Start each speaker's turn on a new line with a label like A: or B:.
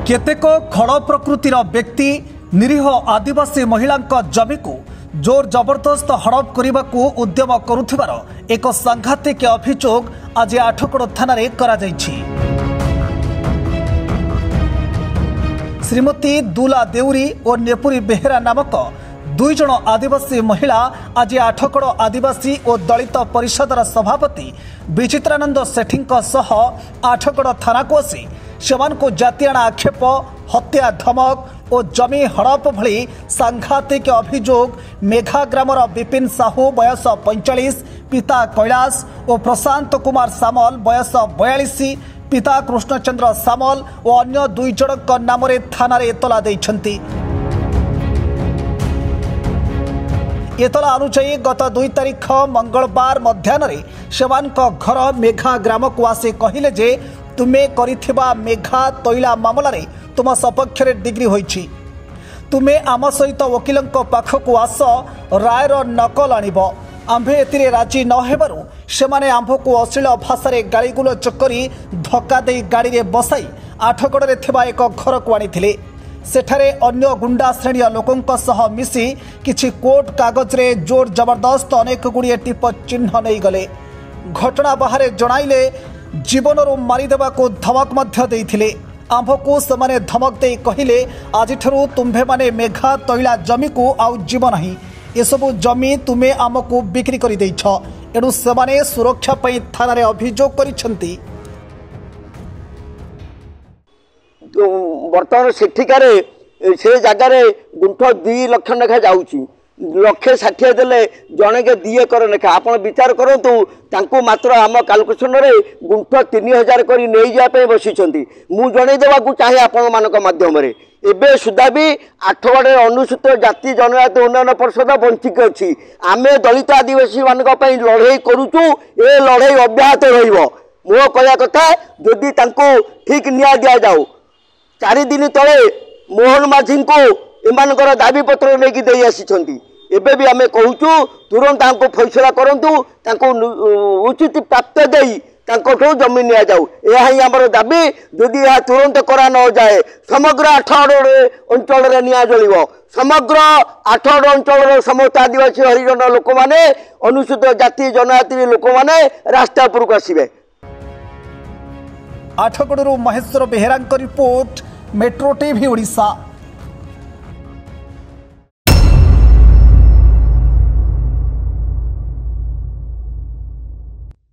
A: केतेक खड़ प्रकृतिर व्यक्ति निरीह आदिवासी महिला जमी को जोर जबरदस्त हड़प करने को उद्यम करुथिबार एक सांघातिक अभियोग आज आठगड़ थाना करा जायछि। श्रीमती दुला देउरी और नेपुरी बेहेरा नामक दुई जन आदिवासी महिला आज आठगड़ आदिवासी और दलित परिषदर सभापति विचित्रानंद सेठी आठगड़ थाना को आसी सेमानकु जातियाणा आक्षेप, हत्या, धमक और जमी हड़प भली सांघातिक अभियोग मेघा ग्रामर विपिन साहू बयस 45, पिता कैलाश और प्रशांत कुमार सामल बयस 42, पिता कृष्णचंद्र सामल और अन्य दुई जनक नाम थाना एतला देइछंती। एतला अनुसार गत 2 तारिख मंगलवार मध्याह्न सेमानक घर मेघा ग्राम को आसी कहिले जे तुमे करिथिबा मेघा तैला मामलारे तुम सपक्ष डिग्री होइछि। तुमे आम सहित वकिलंक पाखकु आस रायर नकल आनिब। आम्भे एतिरे राजी न हेबारु सेमाने आम्भकु अश्लील भाषारे गालीगुलच करी धक्का देई गाड़ी रे बसाई आठगड़े थिबा एक घर को आनिथिले। सेठारे अन्य गुंडा श्रेणी लोकंक सह मिसी किछि कोर्ट कागज रे जोर जबरदस्त अनेक गुड़िए टिप चिन्ह नहीं गले। घटना बाहर जणाइले जीवनरू मारिदेवा को धमक मध्य देइथिले। आम्भकु सेमाने धमक दे कहिले आजिठरू तुम्भे माने मेघा तैला जमी को आउ जीव नाही, एसबु जमी तुमे आमको बिक्री करि दैछ। एणु सेमाने सुरक्षा पई थाना रे अभियोग करिसंती।
B: बर्तमान सेठिकार से जगार गुंठ 2 लाख लेखा जाऊँगी। 1,60,000 देले जने के 2 एकर लेखा आप विचार करूँ मात्र आम कालकुलेसन गुंठ 3,000 कर नहीं जाए बसी मु जनईदेवा चाहे आपण मान मध्यम एवं सुधा भी आठगड़ अनुसूचित जाति जनजाति उन्नयन परिषद वंचित अच्छी। आम दलित आदिवासी मान लड़े करुचु, ए लड़े अब्याहत मो कहया कथा जदि ठीक न्याय दि जाऊ। 4 दिन तले मोहन माझी को एमानकर दाबी पत्र लेकिन दे आसी एबे भी आमे कहूचु तुरंत हमको फैसला करंतु, तांको उचित प्राप्त देई तांको जमीन निया जाऊ। यह ही हमर दाबी। यदि यह तुरंत करा न जाए समग्र आठगड़ अंचल रे निया जलिबो। समग्र आठगड़ अंचल समस्त आदिवासी हरिजन लोक माने अनुसूचित जाति जनजाति लोक माने रास्ता पर को आसीबे।
A: आठगड़रू महेश्वर बेहेरांक रिपोर्ट, मेट्रो टीवी ओडिशा।